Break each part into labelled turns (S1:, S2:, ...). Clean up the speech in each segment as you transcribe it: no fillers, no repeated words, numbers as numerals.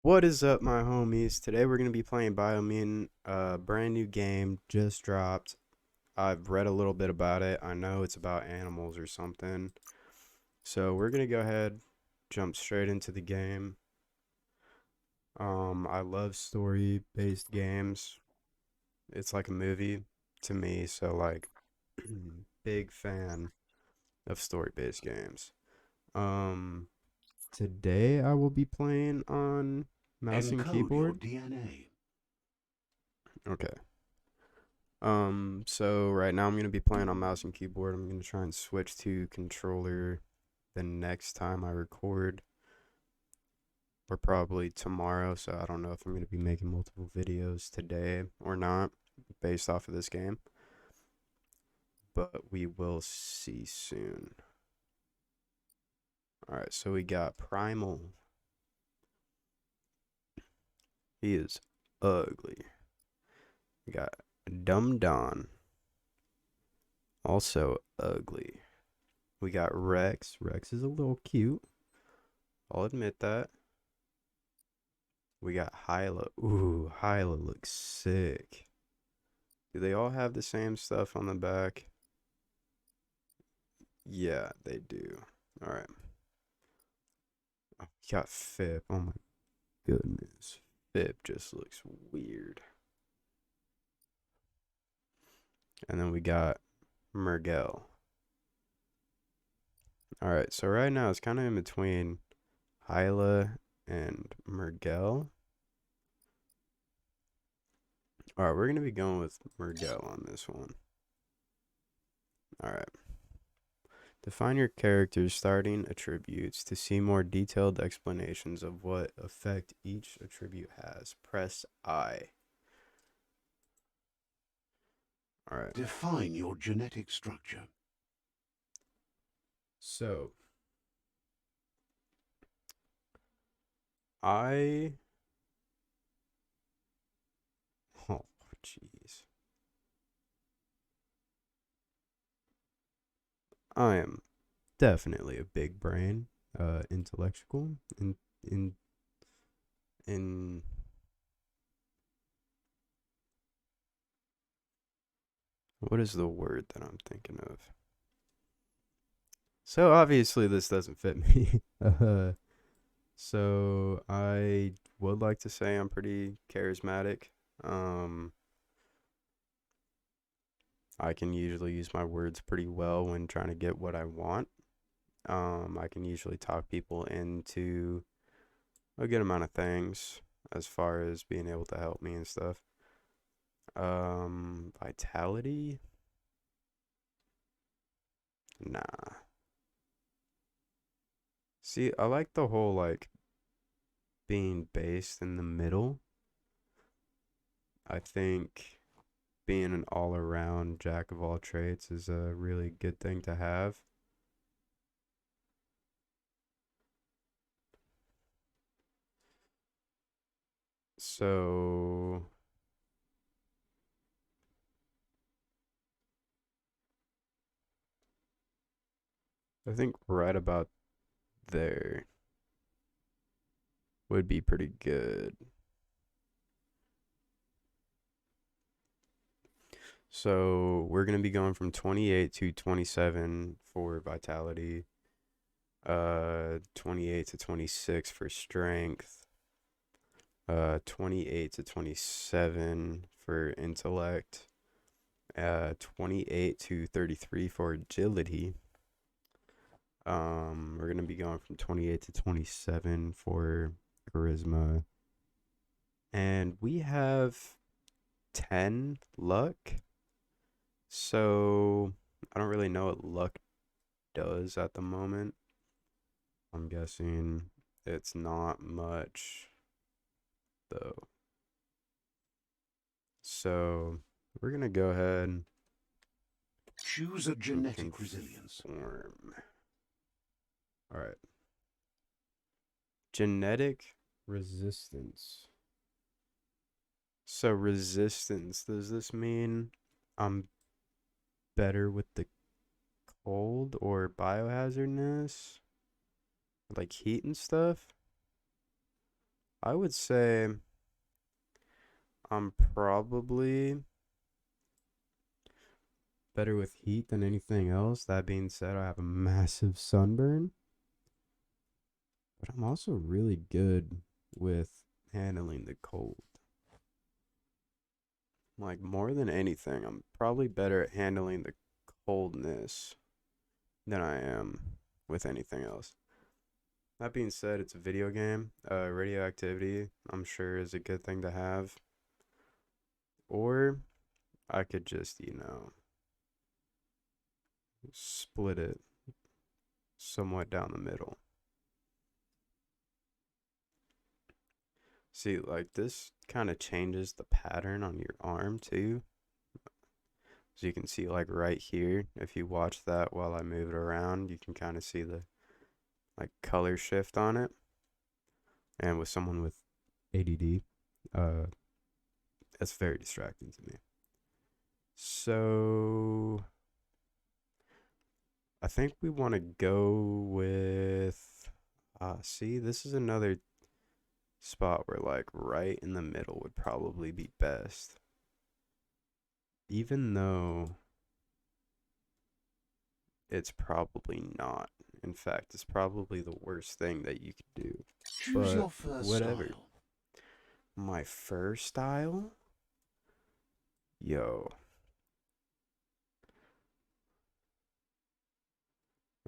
S1: What is up, my homies? Today we're going to be playing Biomutant, a brand new game, just dropped. I've read a little bit about it. I know it's about animals or something. So we're going to go ahead, jump straight into the game. I love story-based games. It's like a movie to me, so like big fan of story-based games. Um, Today I will be playing on mouse and
S2: Encode your
S1: keyboard.
S2: DNA.
S1: Okay. So right now I'm gonna be playing on mouse and keyboard. I'm gonna try and switch to controller the next time I record, or probably tomorrow. So I don't know if I'm gonna be making multiple videos today or not, based off of this game. But we will see soon. Alright, so we got Primal. He is ugly. We got Dum Don, also ugly. We got Rex. Rex is a little cute. I'll admit that. We got Hyla. Ooh, Hyla looks sick. Do they all have the same stuff on the back? Yeah, they do. All right. Oh, we got Fip. Oh my goodness. Fip just looks weird. And then we got Murgel. All right, so right now it's kind of in between Hyla and Murgel. All right, we're going to be going with Murgel on this one. All right. Define your character's starting attributes. To see more detailed explanations of what effect each attribute has, press I. Alright.
S2: Define your genetic structure.
S1: So, I. Oh, jeez. I am definitely a big brain, intellectual, in, in. What is the word that I'm thinking of? So, obviously, this doesn't fit me. So I would like to say I'm pretty charismatic. Um, I can usually use my words pretty well when trying to get what I want. I can usually talk people into a good amount of things as far as being able to help me and stuff. Vitality? Nah. See, I like the whole like being based in the middle. I think being an all around jack of all trades is a really good thing to have. So I think right about there would be pretty good. So we're gonna be going from 28 to 27 for vitality, 28 to 26 for strength, 28 to 27 for intellect, 28 to 33 for agility. We're gonna be going from 28 to 27 for charisma, and we have 10 luck. So I don't really know what luck does at the moment. I'm guessing it's not much though. So we're gonna go ahead
S2: Choose a
S1: and
S2: genetic resilience.
S1: conform. All right. Genetic resistance. So resistance, does this mean I'm better with the cold or biohazardness? Like heat and stuff? I would say I'm probably better with heat than anything else. That being said, I have a massive sunburn, but I'm also really good with handling the cold. Like more than anything, I'm probably better at handling the coldness than I am with anything else. That being said, it's a video game. Radioactivity, I'm sure, is a good thing to have. Or I could just, split it somewhat down the middle. See, like this kind of changes the pattern on your arm too. So you can see like right here, if you watch that while I move it around, you can kind of see the like color shift on it. And with someone with ADD, uh, that's very distracting to me. So I think we want to go with, see, this is another spot where like right in the middle would probably be best. Even though it's probably not. In fact, it's probably the worst thing that you could do.
S2: Choose
S1: But
S2: your first
S1: whatever.
S2: style.
S1: My fur style? Yo.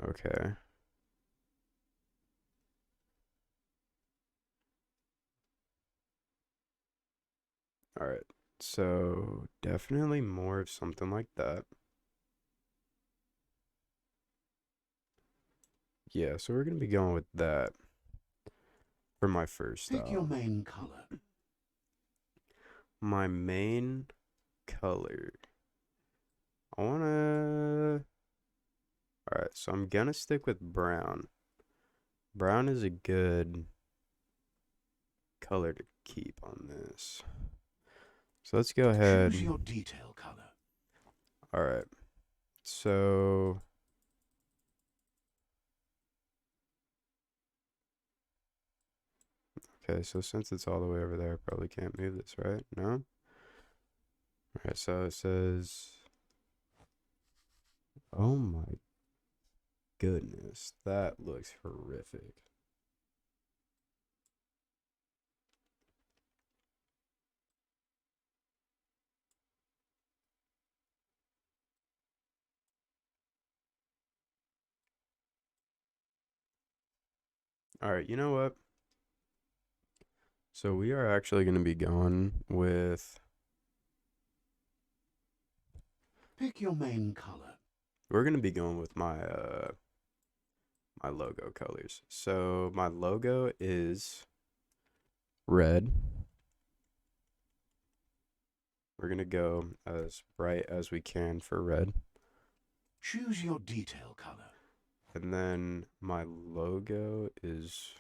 S1: Okay. All right. So definitely more of something like that. Yeah, so we're gonna be going with that for my first
S2: Pick your
S1: style.
S2: main color.
S1: My main color. I wanna. All right, so I'm gonna stick with brown. Brown is a good color to keep on this. So let's go
S2: Choose
S1: ahead.
S2: your detail color.
S1: All right. So, okay, so since it's all the way over there, I probably can't move this, right? No? All right, so it says, oh my goodness, that looks horrific. All right, you know what? So we are actually going to be going with,
S2: Pick your main color.
S1: we're going to be going with my logo colors. So my logo is red. We're going to go as bright as we can for red.
S2: Choose your detail color.
S1: And then my logo is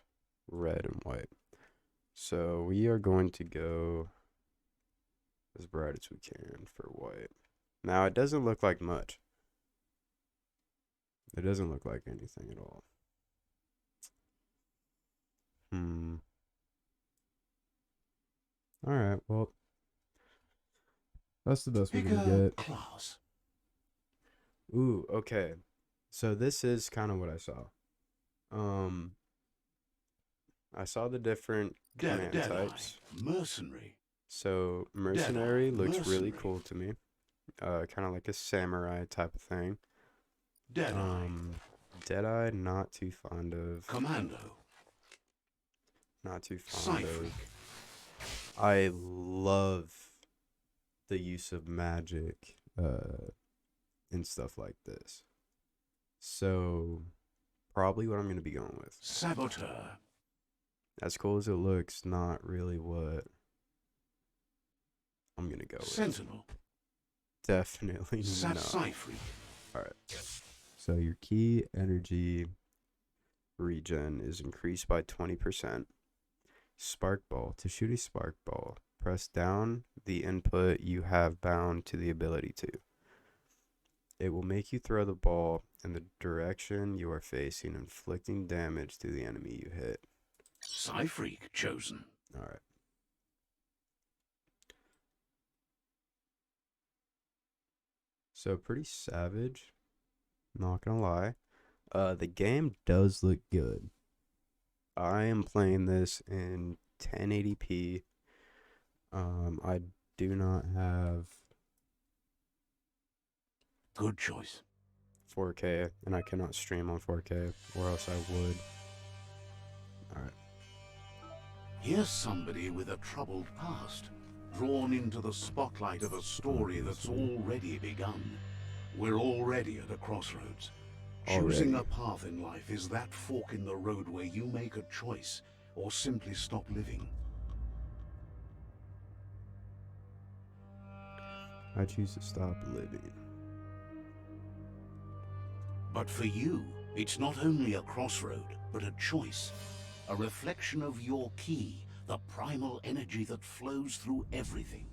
S1: red and white. So we are going to go as bright as we can for white. Now it doesn't look like much. It doesn't look like anything at all. Hmm. All right. Well, that's the best we're
S2: Pick
S1: gonna
S2: a
S1: get.
S2: class.
S1: Ooh. Okay. So this is kind of what I saw. Um. I saw the different command
S2: Deadeye.
S1: types.
S2: Mercenary.
S1: So
S2: Deadeye.
S1: mercenary looks really
S2: Mercenary.
S1: cool to me. Kind of like a samurai type of thing.
S2: Deadeye.
S1: Deadeye, not too fond of.
S2: Commando.
S1: Not too fond
S2: Cypher.
S1: of. I love the use of magic and stuff like this. So, probably what I'm going to be going with.
S2: Saboteur.
S1: As cool as it looks, not really what I'm going to go with.
S2: Sentinel.
S1: Definitely not.
S2: Cypher.
S1: Alright. So, your key energy regen is increased by 20%. Spark ball. To shoot a spark ball, press down the input you have bound to the ability to. It will make you throw the ball in the direction you are facing, inflicting damage to the enemy you hit.
S2: Cypher chosen.
S1: All right. So pretty savage. Not gonna lie. The game does look good. I am playing this in 1080p. I do not have
S2: Good choice.
S1: 4K, and I cannot stream on 4K, or else I would. All right.
S2: Here's somebody with a troubled past, drawn into the spotlight of a story that's already begun. We're already at a crossroads. Choosing a
S1: Already.
S2: path in life is that fork in the road where you make a choice or simply stop living.
S1: I choose to stop living.
S2: But for you, it's not only a crossroad, but a choice. A reflection of your key, the primal energy that flows through everything.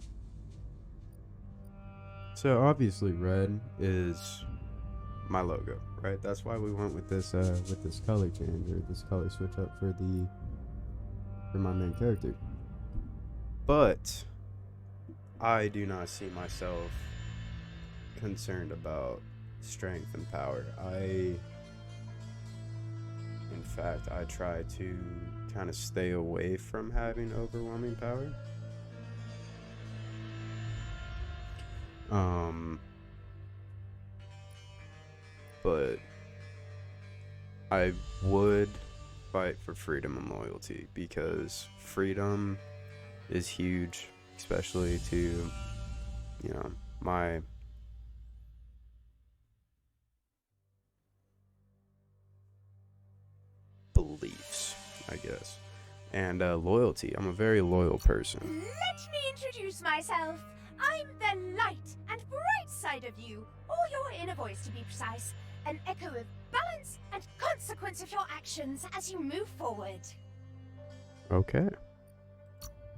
S1: So obviously red is my logo, right? That's why we went with this color change, or this color switch up for my main character. But I do not see myself concerned about strength and power. In fact, I try to kind of stay away from having overwhelming power. But I would fight for freedom and loyalty, because freedom is huge, especially to, my beliefs, I guess. And loyalty. I'm a very loyal person.
S3: Let me introduce myself. I'm the light and bright side of you, or your inner voice to be precise. An echo of balance and consequence of your actions as you move forward.
S1: Okay.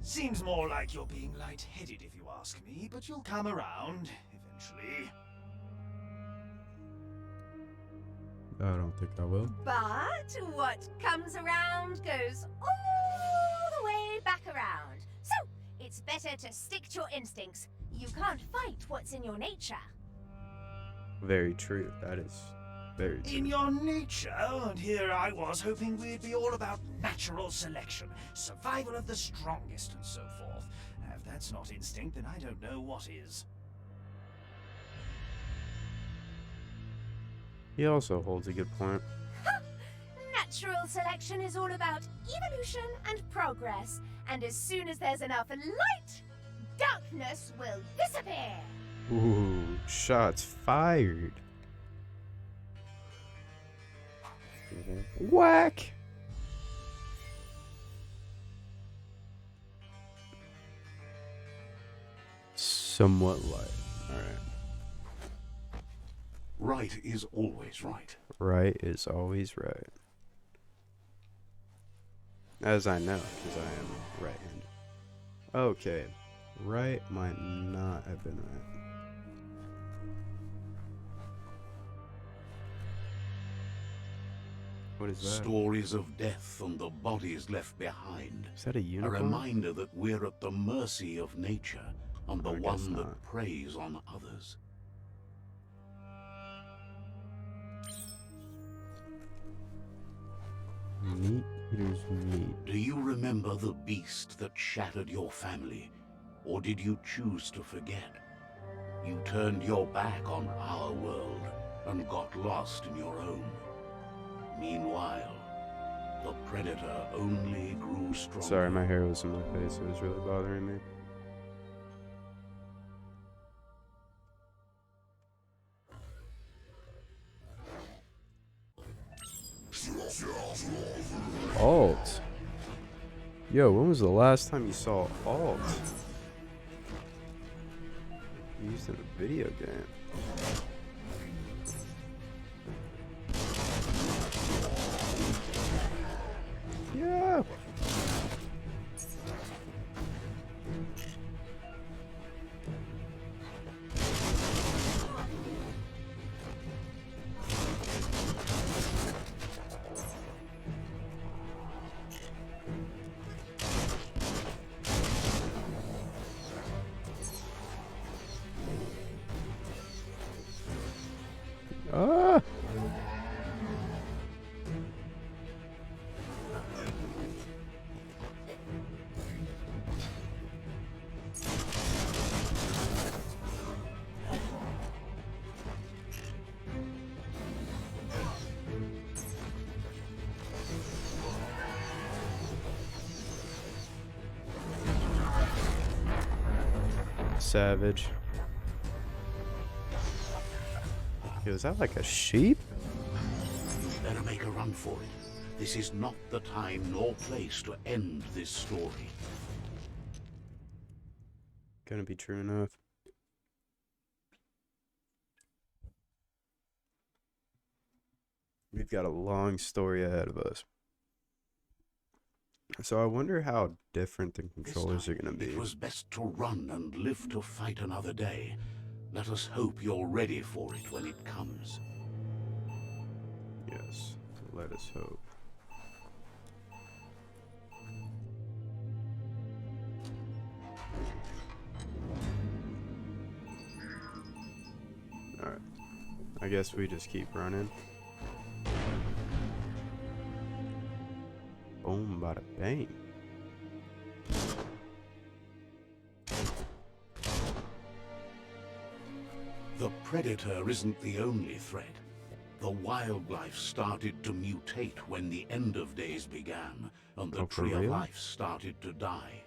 S4: Seems more like you're being light-headed if you ask me, but you'll come around eventually.
S1: I don't think I will.
S3: But what comes around goes all the way back around. So, it's better to stick to your instincts. You can't fight what's in your nature.
S1: Very true. That is very true.
S4: In your nature, and here I was hoping we'd be all about natural selection, survival of the strongest, and so forth. If that's not instinct, then I don't know what is.
S1: He also holds a good point.
S3: Natural selection is all about evolution and progress. And as soon as there's enough light, darkness will disappear.
S1: Ooh, shots fired. Whack. Somewhat light. Alright.
S2: Right is always right.
S1: Right is always right. As I know, because I am right-handed. Okay. Right might not have been right. What is that?
S2: Stories of death and the bodies left behind.
S1: Is that a
S2: A
S1: unicorn?
S2: reminder that we're at the mercy of nature and the
S1: I guess
S2: one that
S1: not.
S2: preys on others.
S1: Meat eater's meat.
S2: Do you remember the beast that shattered your family? Or did you choose to forget? You turned your back on our world and got lost in your own. Meanwhile, the predator only grew stronger.
S1: Sorry, my hair was in my face. It was really bothering me. Alt. Yo, when was the last time you saw alt used in a video game? Yeah. savage. Yo, is that like a sheep?
S2: Better make a run for it. This is not the time nor place to end this story.
S1: Gonna be true enough. We've got a long story ahead of us. So I wonder how different the controllers are gonna
S2: It
S1: be.
S2: was best to run and live to fight another day. Let us hope you're ready for it when it comes.
S1: Yes, let us hope. Alright. I guess we just keep running. Boom, bada bang.
S2: The predator isn't the only threat. The wildlife started to mutate when the end of days began, and the
S1: Oh, for
S2: tree of
S1: real?
S2: life started to die.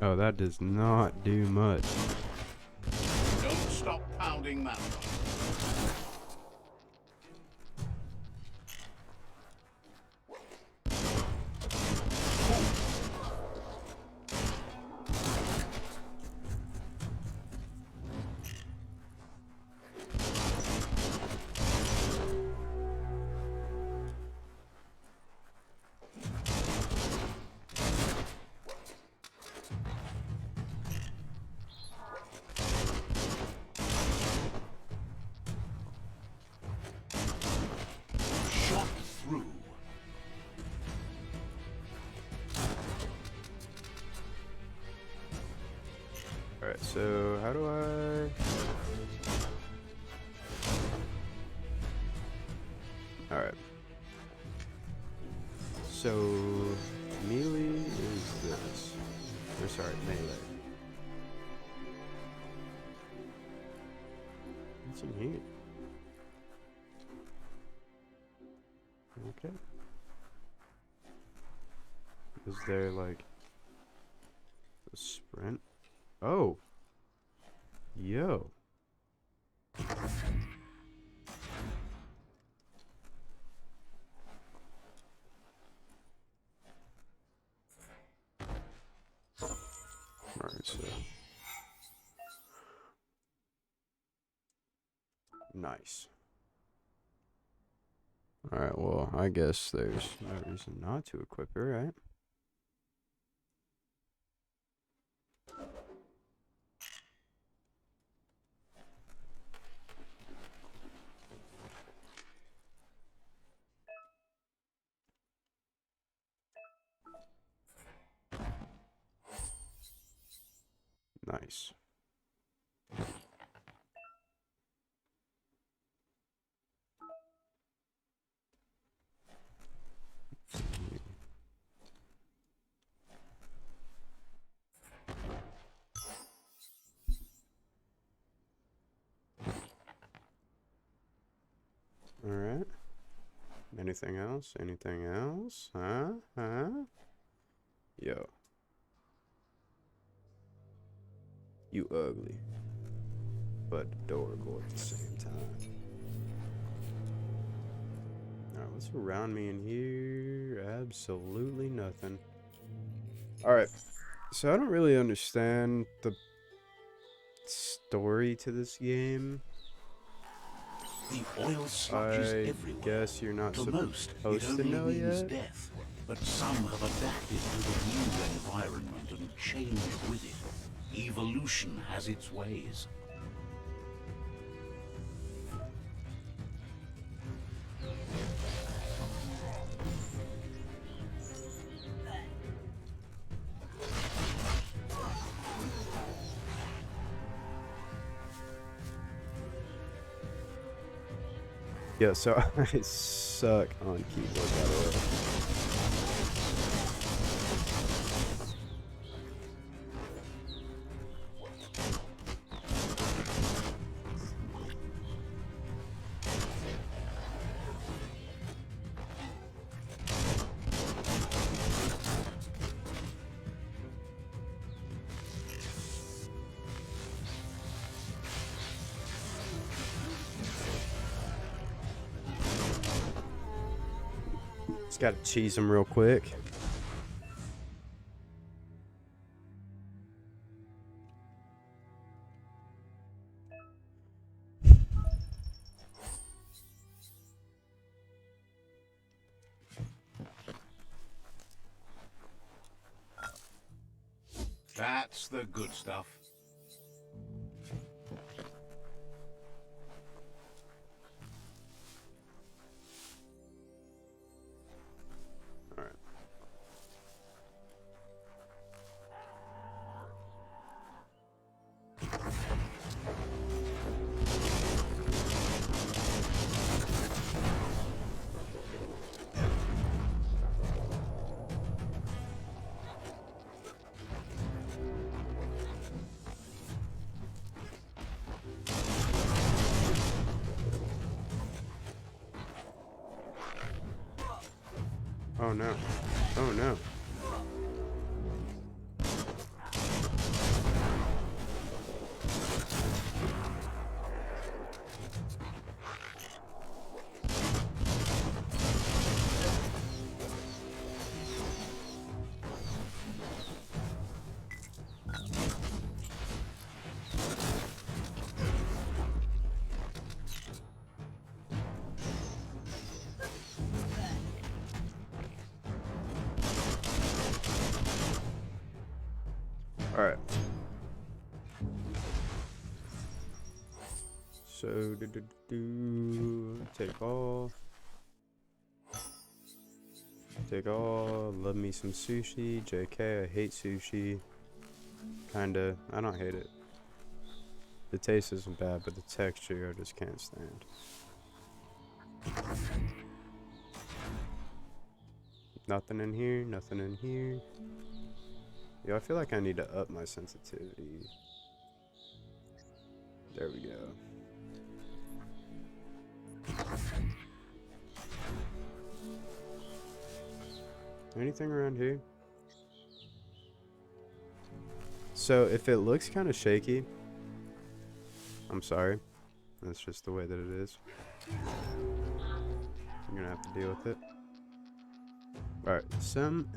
S1: Oh, that does not do much.
S2: Don't stop pounding that. Shot through.
S1: Alright, so how do I... Alright. So, melee is this. Or sorry, melee. What's in here? Okay. Is there like a sprint? Oh! Yo. Alright, so. Nice. Alright, well, I guess there's no reason not to equip her, right? Nice. Alright. Anything else? Anything else? Huh? Huh? Yo. You ugly. But adorable at the same time. Alright, what's around me in here? Absolutely nothing. Alright. So I don't really understand the story to this game.
S2: The oil sludge is
S1: I
S2: everywhere.
S1: guess you're not
S2: To most, it
S1: supposed to
S2: only
S1: know
S2: means
S1: yet.
S2: death. but some have adapted to the new environment and changed with it. Evolution has its ways.
S1: Yeah, so I suck on keyboard, by the way. Just gotta cheese them real quick.
S2: That's the good stuff.
S1: All right. Oh no. Oh no. All right. So take all. Take all. Love me some sushi. JK, I hate sushi. Kinda. I don't hate it. The taste isn't bad, but the texture I just can't stand. Nothing in here. Nothing in here. Yo, I feel like I need to up my sensitivity. There we go. Anything around here? So if it looks kind of shaky, I'm sorry. That's just the way that it is. I'm gonna have to deal with it. Alright, some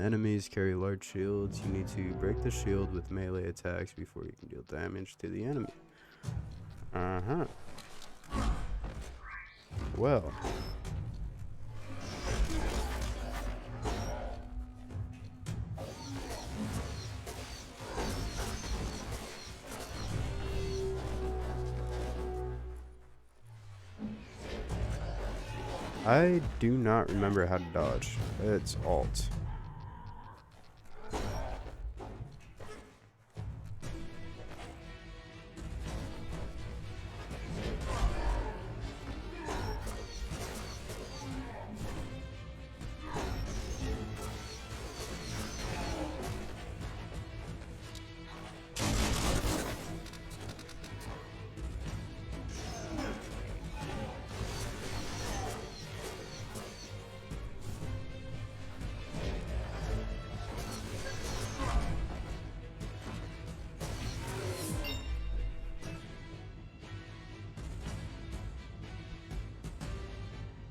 S1: enemies carry large shields. You need to break the shield with melee attacks before you can deal damage to the enemy. Uh-huh. Well. I do not remember how to dodge. It's Alt.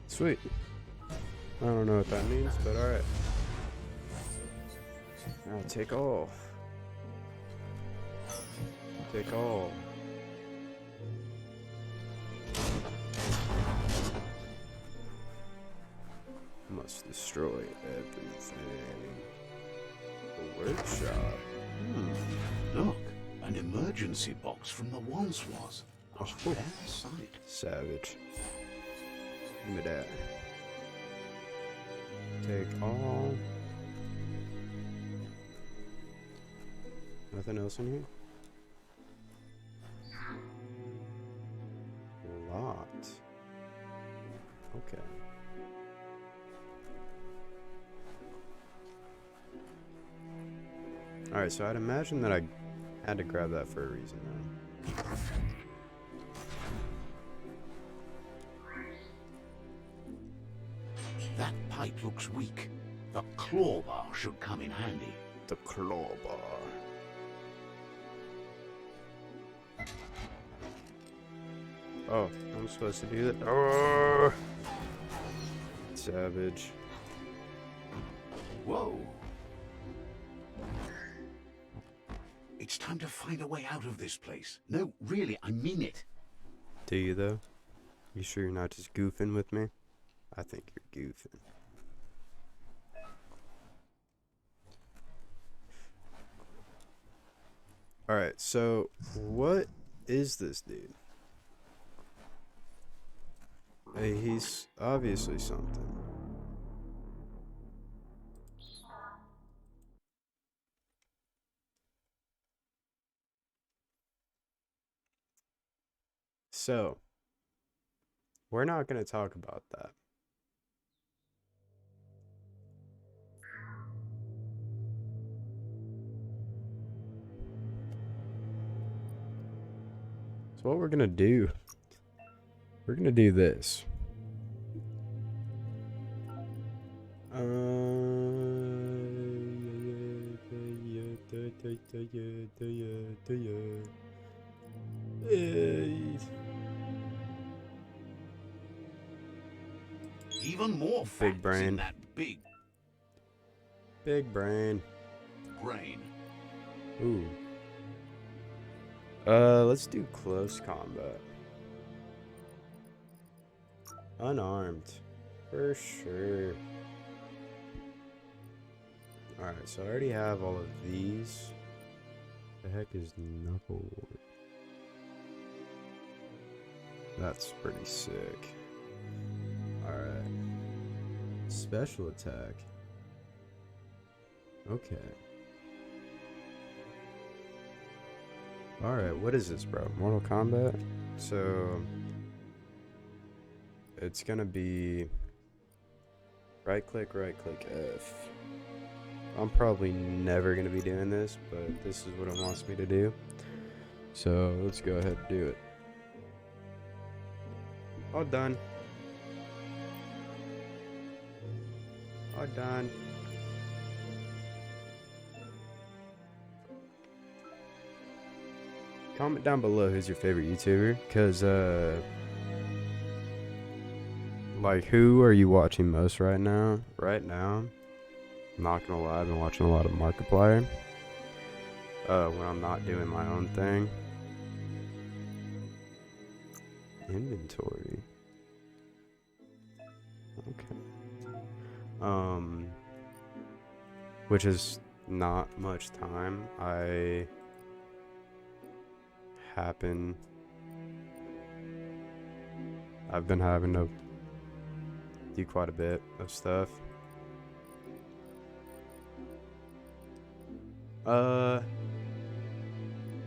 S1: Sweet. I don't know what that means, but alright. Now take all. Take all. Destroy everything. The workshop.
S2: Look, an emergency box from the once was. A
S1: Oh.
S2: rare sight.
S1: Savage. Give me that. Take all. Nothing else in here? Lot. Okay. Alright, so I'd imagine that I had to grab that for a reason though.
S2: That pipe looks weak. The claw bar should come in handy.
S1: The claw bar. Oh, I'm supposed to do that. Oh! Savage.
S2: Whoa. It's time to find a way out of this place. No, really, I mean it.
S1: Do you though? You sure you're not just goofing with me? I think you're goofing. Alright, so what is this dude? Hey, he's obviously something. So, we're not going to talk about that. So what we're going to do, we're going to do this.
S2: Even more
S1: Big
S2: facts
S1: brain.
S2: in that big
S1: Big brain.
S2: brain.
S1: Ooh. Let's do close combat. Unarmed. For sure. Alright, so I already have all of these. The heck is Knuckleward? That's pretty sick. Alright. Special attack. Okay. Alright, what is this, bro? Mortal Kombat? So it's gonna be right click F. I'm probably never gonna be doing this, but this is what it wants me to do. So let's go ahead and do it. All done. All done. Comment down below who's your favorite YouTuber, cause like who are you watching most right now? Right now, I'm not gonna lie, I've been watching a lot of Markiplier. When I'm not doing my own thing. Inventory. Okay. Which is not much time. I've been having to do quite a bit of stuff. How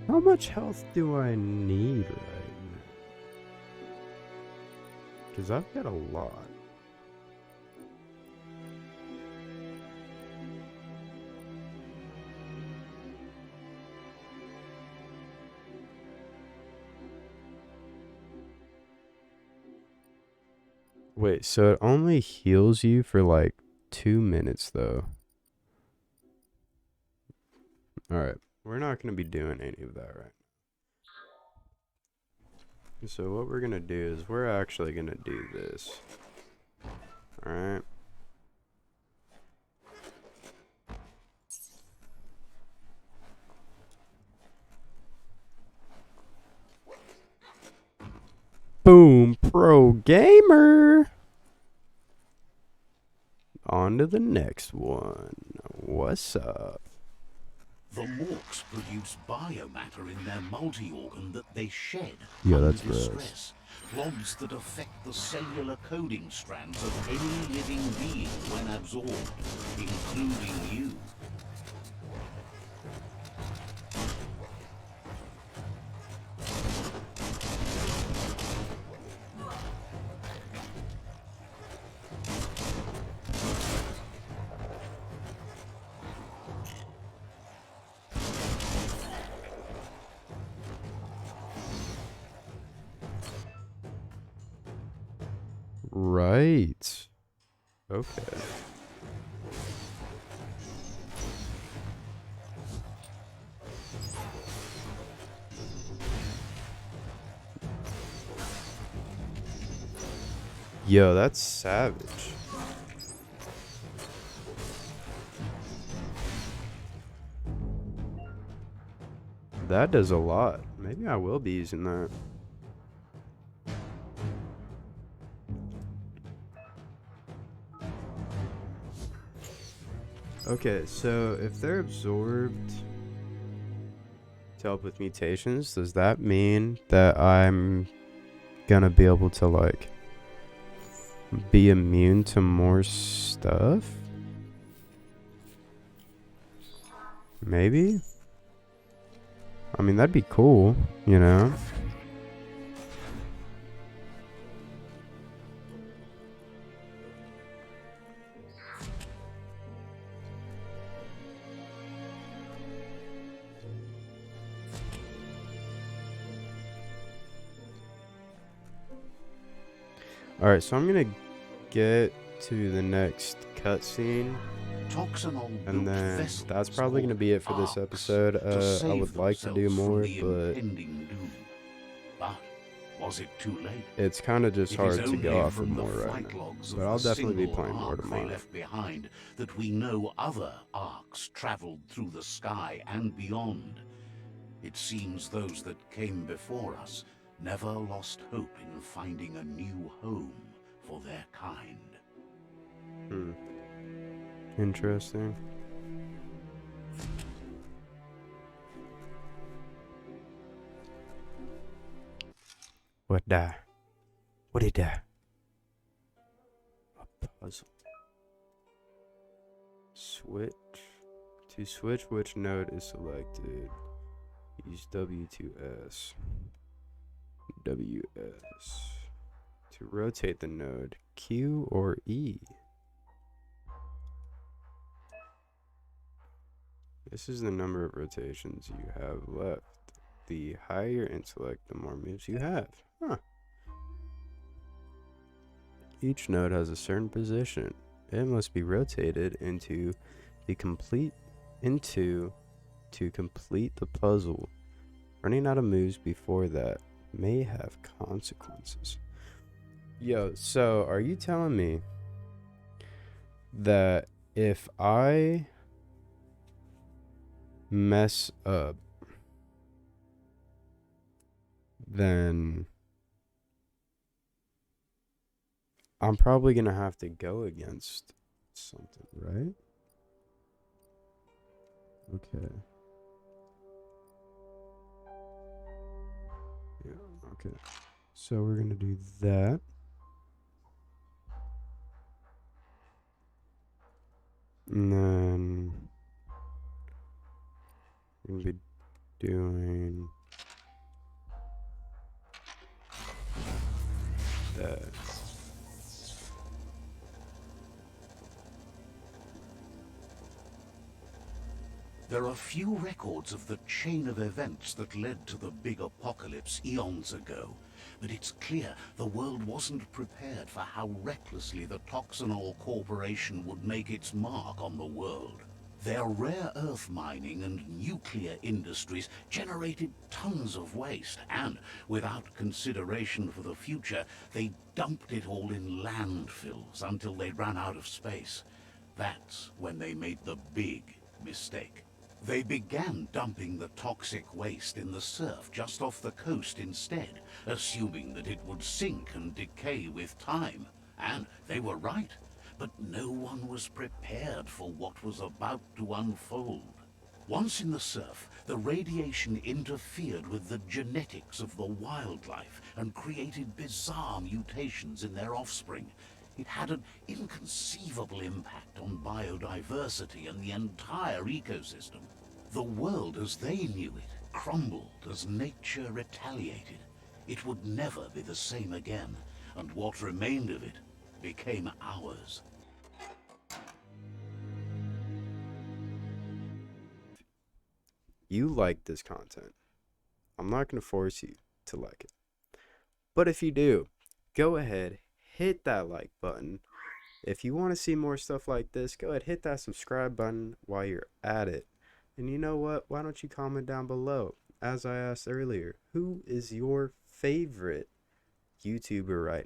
S1: much health do I need right now? Because I've got a lot. Wait, so it only heals you for like 2 minutes though. Alright, we're not going to be doing any of that right now. So what we're going to do is we're actually going to do this. Alright. Boom, pro gamer. On to the next one. What's up?
S2: The morks produce biomatter in their multi-organ that they shed
S1: Yeah,
S2: under
S1: that's gross.
S2: distress. Blobs that affect the cellular coding strands of any living being when absorbed, including you.
S1: Right. Okay. Yo, that's savage. That does a lot. Maybe I will be using that. Okay, so if they're absorbed to help with mutations, does that mean that I'm gonna be able to, like, be immune to more stuff? Maybe? I mean, that'd be cool, you know? Alright, so I'm gonna get to the next cutscene, and then that's probably gonna be it for this episode. I would like to do more, but
S2: was it too late?
S1: it's kind of just
S2: It
S1: hard
S2: is
S1: to go
S2: only
S1: off of
S2: from the
S1: more right
S2: flight
S1: now.
S2: logs of
S1: But I'll
S2: the
S1: definitely be
S2: single
S1: playing more
S2: ark they
S1: tomorrow.
S2: left behind that we know other arcs traveled through the sky and beyond. It seems those that came before us never lost hope in finding a new home for their kind.
S1: Interesting. What that? What is that? A puzzle. Switch. To switch which node is selected, use W2S. WS. To rotate the node, Q or E. This is the number of rotations you have left. The higher your intellect, the more moves you have. Huh. Each node has a certain position. It must be rotated to complete the puzzle. Running out of moves before that may have consequences. Yo, so are you telling me that if I mess up, then I'm probably gonna have to go against something, right? Okay. Yeah, okay. So we're gonna do that. And then we're gonna be doing that.
S2: There are few records of the chain of events that led to the big apocalypse eons ago, but it's clear the world wasn't prepared for how recklessly the Toxanol Corporation would make its mark on the world. Their rare earth mining and nuclear industries generated tons of waste, and without consideration for the future, they dumped it all in landfills until they ran out of space. That's when they made the big mistake. They began dumping the toxic waste in the surf just off the coast instead, assuming that it would sink and decay with time. And they were right. But no one was prepared for what was about to unfold. Once in the surf, the radiation interfered with the genetics of the wildlife and created bizarre mutations in their offspring. It had an inconceivable impact on biodiversity and the entire ecosystem. The world as they knew it crumbled as nature retaliated. It would never be the same again, and what remained of it became ours.
S1: You like this content. I'm not going to force you to like it. But if you do, go ahead, hit that like button. If you want to see more stuff like this, go ahead, hit that subscribe button while you're at it. And you know what? Why don't you comment down below? As I asked earlier, who is your favorite YouTuber right